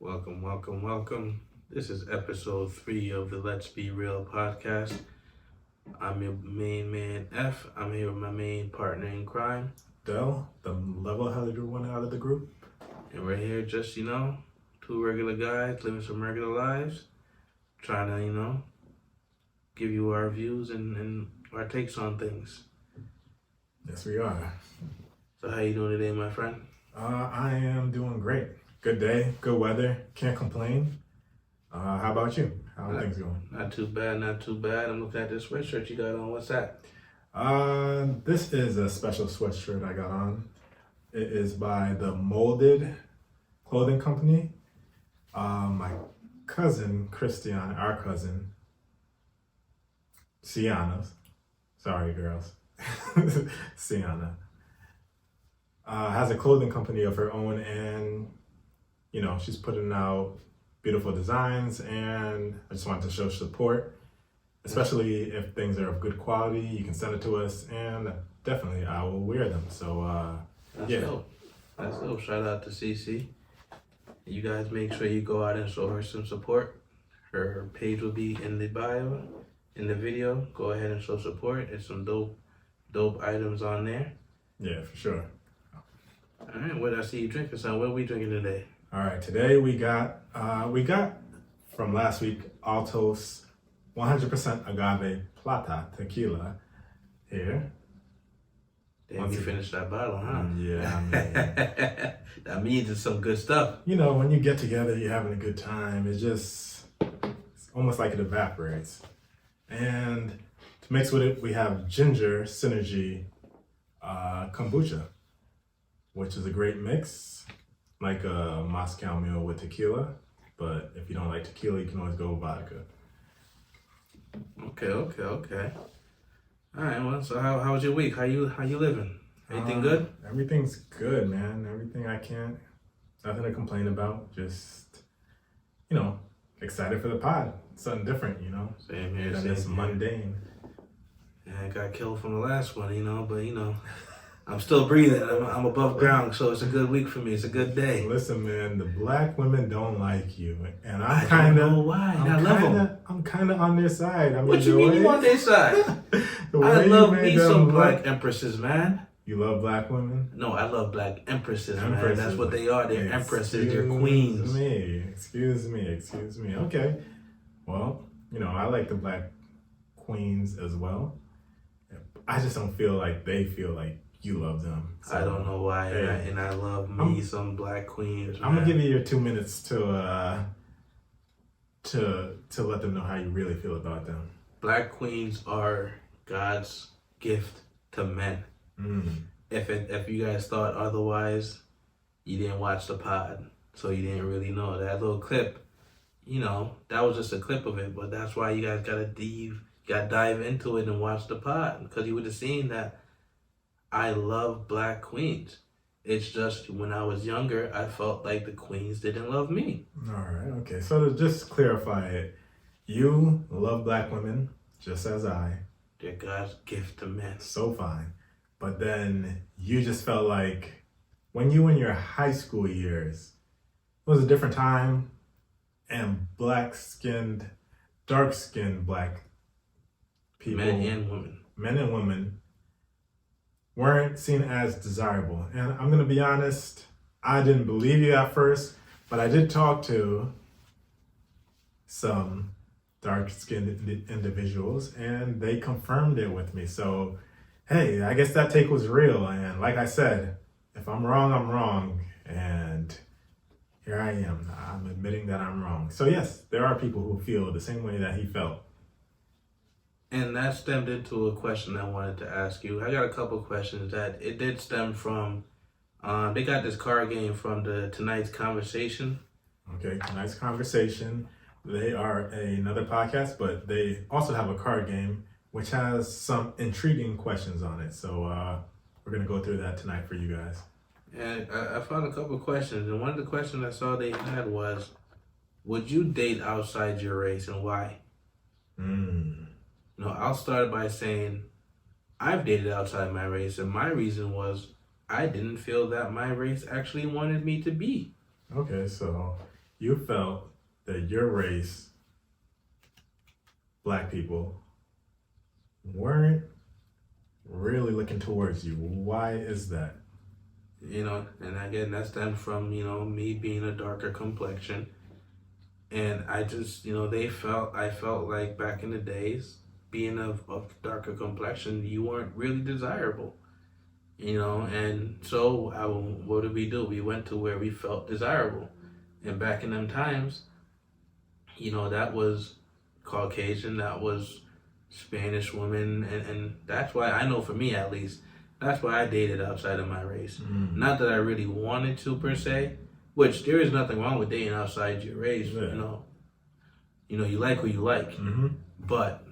Welcome, welcome, welcome. This is episode 3 of the Let's Be Real podcast. I'm your main man, F. I'm here with my main partner in crime. Dell, the level-headed one out of the group. And we're here just, two regular guys living some regular lives. Trying to, give you our views and our takes on things. Yes, we are. So how you doing today, my friend? I am doing great. Good day, good weather. Can't complain. How about you? How are things going? Not too bad, not too bad. I'm looking at this sweatshirt you got on. What's that? This is a special sweatshirt I got on. It is by the Molded Clothing Company. My cousin, Christiana, our cousin, Sienna, sorry girls, Sienna, has a clothing company of her own, and she's putting out beautiful designs, and I just wanted to show support, especially if things are of good quality. You can send it to us, and definitely I will wear them. So That's dope. That's dope. Shout out to CC. You guys make sure you go out and show her some support. Her page will be in the bio, in the video. Go ahead and show support. There's some dope items on there. Yeah, for sure. All right, what I see you drinking, son. What are we drinking today? All right, today we got from last week Altos 100% agave plata tequila here. Damn, you finished that bottle, huh? Yeah, I mean, that means it's some good stuff. when you get together, you're having a good time. It's almost like it evaporates. And to mix with it, we have ginger synergy kombucha, which is a great mix, like a Moscow Mule with tequila. But if you don't like tequila, you can always go with vodka. Okay. All right, well, so how was your week? How you living? Anything good? Everything's good, man. Everything nothing to complain about. Just, excited for the pod. Something different, Same here, than same this here. mundane. Yeah, I got killed from the last one, but I'm still breathing. I'm above ground, so it's a good week for me. It's a good day. Listen, man, the black women don't like you, and I don't know why. I love them. I'm kind of on their side. I mean, What you mean you on their side? I love me some black empresses, man. You love black women? No, I love black empresses, man. That's what they are. They're empresses. They're Excuse queens. Excuse me. Okay. Well, I like the black queens as well. I just don't feel like they feel like you love them. So, I don't know why, and I love me some black queens. I'm gonna give you your 2 minutes to let them know how you really feel about them. Black queens are God's gift to men. If you guys thought otherwise, you didn't watch the pod, so you didn't really know. That little clip, that was just a clip of it, but that's why you guys gotta dive into it and watch the pod, because you would have seen that I love black queens. It's just when I was younger, I felt like the queens didn't love me. All right, okay. So to just clarify it, you love black women just as I. They're God's gift to men. So fine. But then you just felt like when you were in your high school years, it was a different time, and dark-skinned black people, Men and women, weren't seen as desirable. And I'm going to be honest, I didn't believe you at first, but I did talk to some dark-skinned individuals, and they confirmed it with me. So, hey, I guess that take was real. And like I said, if I'm wrong, I'm wrong. And here I am. I'm admitting that I'm wrong. So yes, there are people who feel the same way that he felt. And that stemmed into a question I wanted to ask you. I got a couple questions that it did stem from. They got this card game from the TonightsConversation. Okay, Tonight's Conversation. They are another podcast, but they also have a card game which has some intriguing questions on it. So we're going to go through that tonight for you guys. And I found a couple questions. And one of the questions I saw they had was, would you date outside your race and why? I'll start by saying I've dated outside my race, and my reason was I didn't feel that my race actually wanted me to be. Okay, so you felt that your race, black people, weren't really looking towards you. Why is that? You know, and again, that stemmed from, you know, me being a darker complexion. And I just, you know, I felt like back in the days, being of darker complexion, you weren't really desirable, you know. And so, what did we do? We went to where we felt desirable. And back in them times, you know, that was Caucasian, that was Spanish women, and that's why I know for me at least, that's why I dated outside of my race. Not that I really wanted to per se, which there is nothing wrong with dating outside your race. Yeah. You know, you like who you like. Mm-hmm. But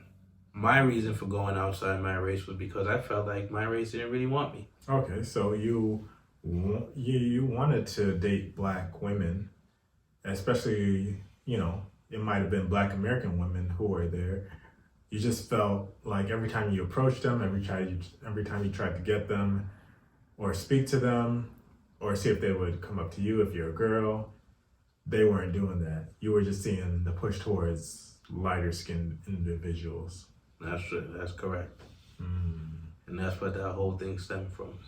my reason for going outside my race was because I felt like my race didn't really want me. Okay, so you wanted to date black women, especially, you know, it might have been black American women who were there. You just felt like every time you approached them, every time you tried to get them or speak to them or see if they would come up to you if you're a girl, they weren't doing that. You were just seeing the push towards lighter skinned individuals. That's true. That's correct. And that's what that whole thing stemmed from.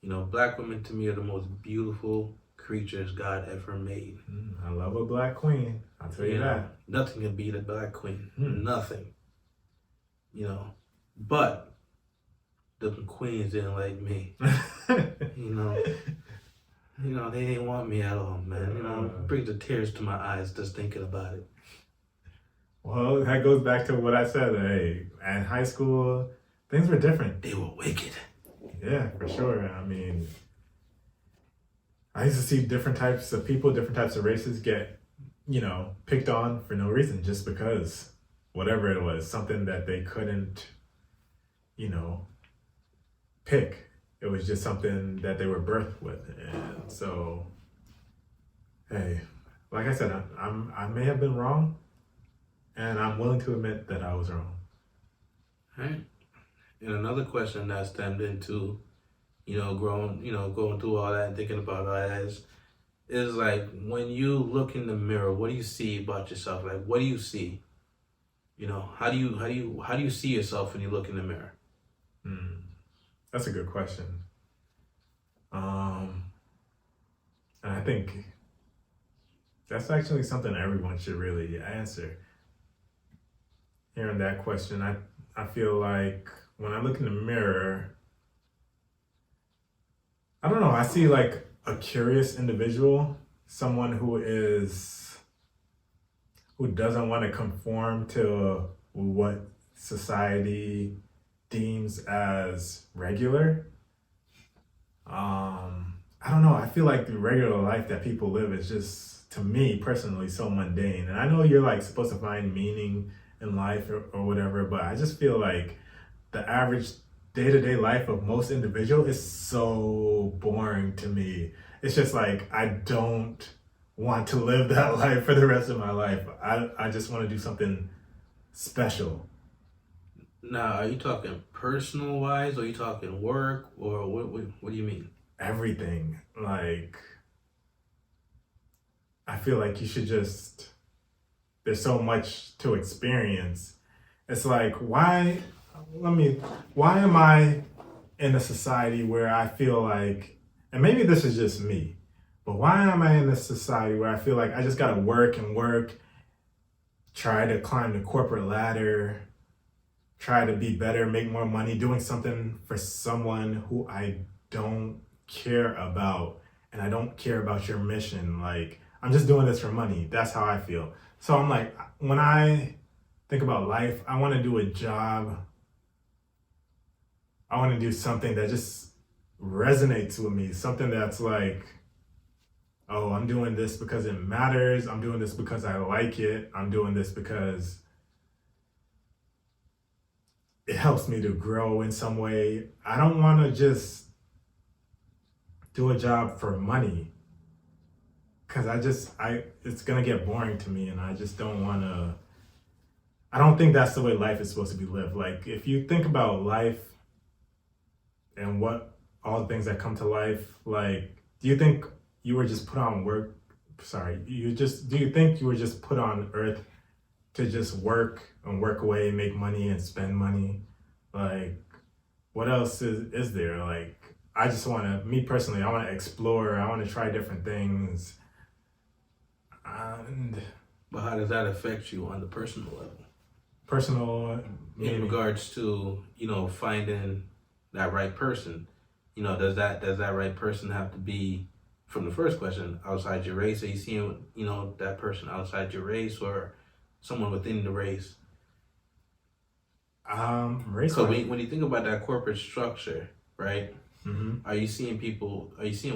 You know, black women to me are the most beautiful creatures God ever made. I love a black queen. I'll tell you that. Nothing can beat a black queen. Nothing. You know, but the queens didn't like me. You know, they didn't want me at all, man. You know, it brings the tears to my eyes just thinking about it. Well, that goes back to what I said. Hey, at high school, things were different. They were wicked. Yeah, for sure. I mean, I used to see different types of people, different types of races get, you know, picked on for no reason, just because whatever it was, something that they couldn't, you know, pick. It was just something that they were birthed with. And so, hey, like I said, I may have been wrong, and I'm willing to admit that I was wrong. All right. And another question that stemmed into, going through all that and thinking about all that is like, when you look in the mirror, what do you see about yourself? Like, what do you see? You know, how do you see yourself when you look in the mirror? That's a good question. And I think that's actually something everyone should really answer. Hearing that question, I feel like when I look in the mirror, I don't know, I see like a curious individual, someone who doesn't want to conform to what society deems as regular. I don't know, I feel like the regular life that people live is just, to me personally, so mundane. And I know you're like supposed to find meaning in life or whatever, but I just feel like the average day-to-day life of most individuals is so boring to me. It's just like, I don't want to live that life for the rest of my life. I just want to do something special. Now, are you talking personal wise, or are you talking work, or what do you mean? Everything. Like, I feel like you should just, there's so much to experience. It's like, why am I in a society where I feel like, and maybe this is just me, but why am I in a society where I feel like I just gotta work and work, try to climb the corporate ladder, try to be better, make more money, doing something for someone who I don't care about, and I don't care about your mission. Like, I'm just doing this for money. That's how I feel. So I'm like, when I think about life, I want to do a job. I want to do something that just resonates with me. Something that's like, oh, I'm doing this because it matters. I'm doing this because I like it. I'm doing this because it helps me to grow in some way. I don't want to just do a job for money, because it's going to get boring to me, and I just don't want to. I don't think that's the way life is supposed to be lived. Like, if you think about life and what all the things that come to life, like, do you think you were just put on sorry, do you think you were just put on earth to just work and work away, make money and spend money? Like, what else is there? Like, I just want to, me personally, I want to explore. I want to try different things. And But how does that affect you on the personal level? Personal, in regards to, finding that right person, does that right person have to be, from the first question, outside your race? Are you seeing, that person outside your race or someone within the race? Race. So when you think about that corporate structure, right? Mm-hmm. Are you seeing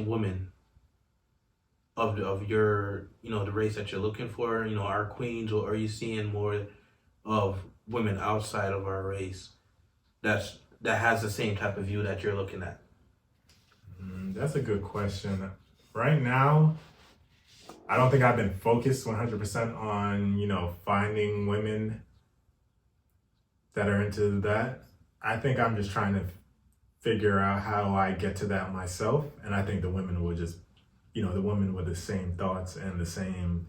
women of your, the race that you're looking for, our queens, or are you seeing more of women outside of our race that has the same type of view that you're looking at? That's a good question. Right now, I don't think I've been focused 100% on, finding women that are into that. I think I'm just trying to figure out how I get to that myself. And I think the women will just, the women with the same thoughts and the same,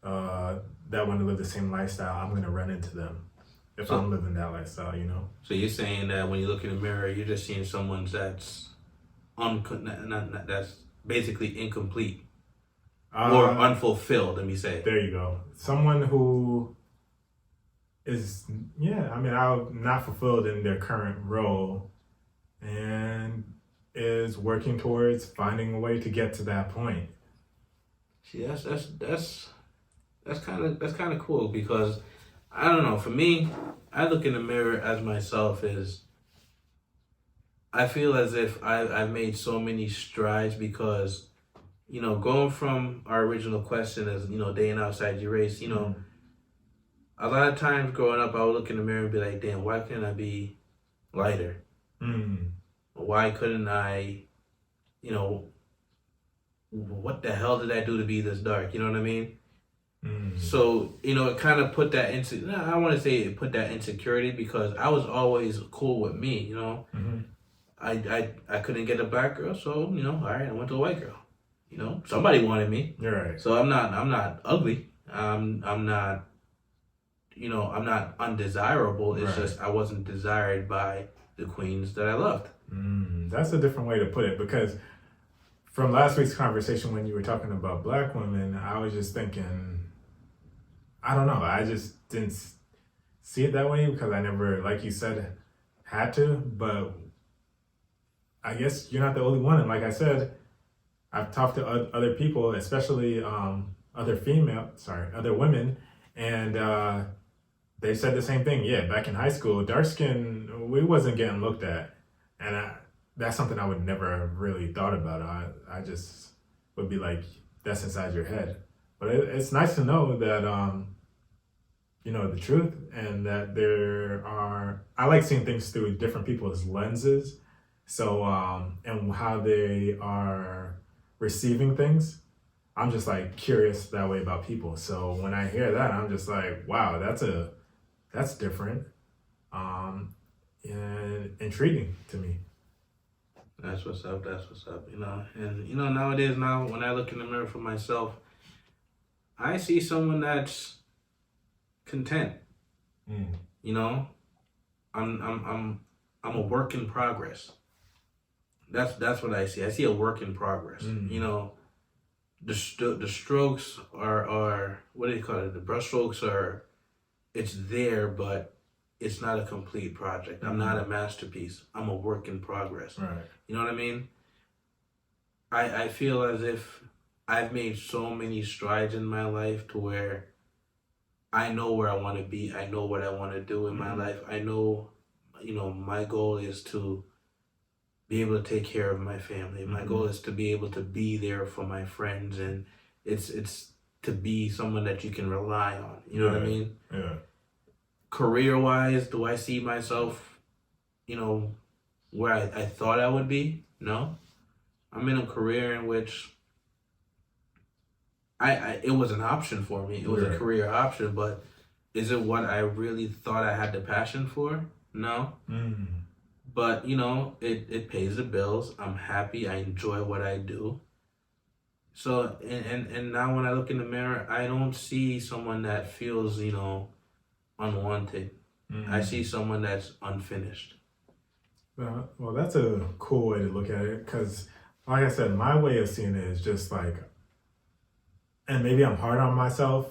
that want to live the same lifestyle, I'm going to run into them if I'm living that lifestyle, So you're saying that when you look in the mirror, you're just seeing someone that's that's basically incomplete or unfulfilled, let me say. There you go. Someone who is, I'm not fulfilled in their current role and is working towards finding a way to get to that point. See, that's kind of cool, because I don't know, for me, I look in the mirror as myself as, I feel as if I've made so many strides, because, going from our original question as, dating outside your race, a lot of times growing up, I would look in the mirror and be like, damn, why can't I be lighter? Why couldn't I, what the hell did I do to be this dark? You know what I mean? So, it kind of put that I want to say it put that insecurity, because I was always cool with me, I couldn't get a black girl, so, all right, I went to a white girl. Somebody wanted me. You're right. So I'm not ugly. I'm not, I'm not undesirable. It's just I wasn't desired by the queens that I loved. That's a different way to put it, because from last week's conversation when you were talking about black women, I was just thinking, I don't know, I just didn't see it that way because I never, like you said, had to. But I guess you're not the only one. And like I said, I've talked to other people, especially other women, and they said the same thing. Yeah, back in high school, dark skin, we wasn't getting looked at. And that's something I would never have really thought about. I just would be like, that's inside your head. But it's nice to know that, the truth, and that I like seeing things through different people's lenses. So, and how they are receiving things. I'm just like curious that way about people. So when I hear that, I'm just like, wow, that's different. And intriguing to me. That's what's up. And nowadays, when I look in the mirror for myself, I see someone that's content. I'm a work in progress. That's what I see. I see a work in progress. The strokes are what do you call it? The brush strokes are, it's there, but it's not a complete project. I'm not a masterpiece. I'm a work in progress. Right. You know what I mean? I feel as if I've made so many strides in my life to where I know where I want to be. I know what I want to do in my life. I know, my goal is to be able to take care of my family. My goal is to be able to be there for my friends, and it's to be someone that you can rely on. You know what I mean? Yeah. Career-wise, do I see myself, where I thought I would be? No. I'm in a career in which it was an option for me. It was a career option, but is it what I really thought I had the passion for? No. But, it pays the bills. I'm happy. I enjoy what I do. So and now when I look in the mirror, I don't see someone that feels, unwanted. I see someone that's unfinished. Well, that's a cool way to look at it, because, like I said, my way of seeing it is just like, and maybe I'm hard on myself.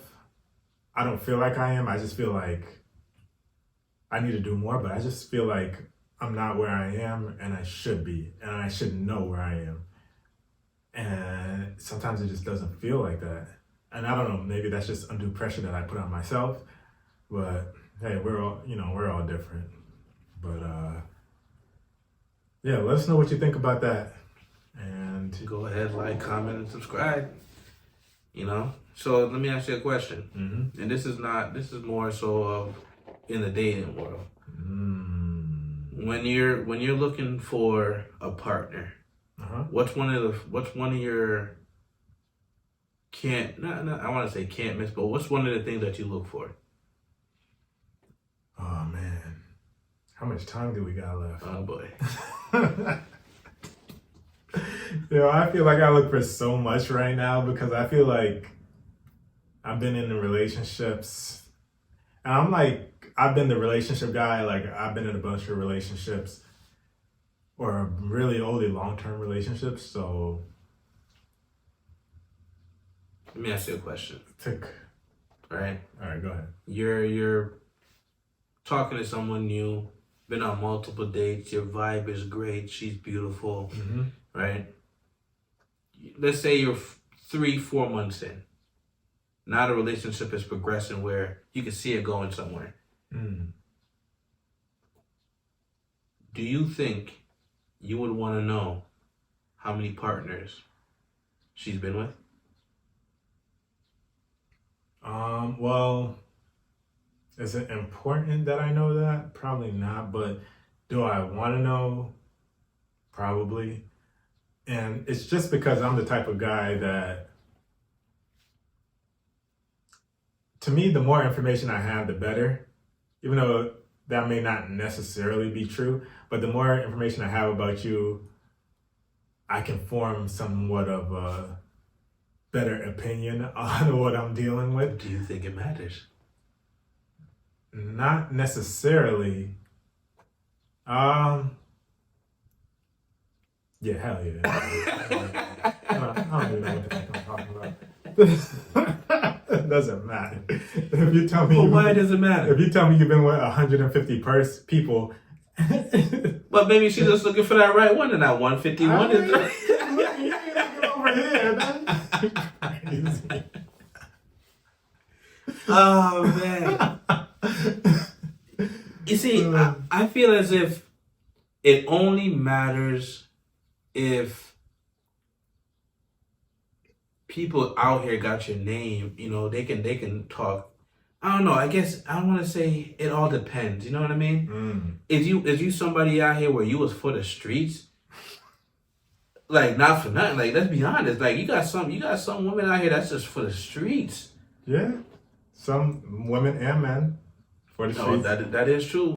I don't feel like I am. I just feel like I need to do more, but I just feel like I'm not where I am, and I should be, and I should know where I am. And sometimes it just doesn't feel like that. And I don't know, maybe that's just undue pressure that I put on myself. But hey, we're all different. But yeah, let us know what you think about that. And Go ahead, like, comment, and subscribe. So let me ask you a question. And this is more so of in the dating world. When you're looking for a partner, what's one of your I want to say can't miss, but what's one of the things that you look for? Oh man, how much time do we got left? Oh boy. I feel like I look for so much right now, because I feel like I've been in the relationships, and I'm like, I've been the relationship guy. Like, I've been in a bunch of relationships, or really only long-term relationships. So let me ask you a question. All right, go ahead. You're talking to someone new, been on multiple dates, your vibe is great, she's beautiful, right? Let's say you're 3-4 months in. Now the relationship is progressing where you can see it going somewhere. Do you think you would want to know how many partners she's been with? Well, is it important that I know that? Probably not, but do I want to know? Probably. And it's just because I'm the type of guy that, to me, the more information I have, the better. Even though that may not necessarily be true, but the more information I have about you, I can form somewhat of a better opinion on what I'm dealing with. Do you think it matters? Not necessarily. Yeah, hell yeah. I don't even know what the heck I'm talking about. It doesn't matter. If you tell me, well, why does it matter? If you tell me you've been with 150 people, but maybe she's just looking for that right one, and that 151 is. You ain't looking over here. That's crazy. Oh man. You see, I feel as if it only matters if people out here got your name. They can talk. I don't know. I guess I want to say it all depends. You know what I mean? Is you somebody out here where you was for the streets? Like, not for nothing. Like, let's be honest. Like, you got some women out here that's just for the streets. Yeah, some women and men for the streets. No, that is true.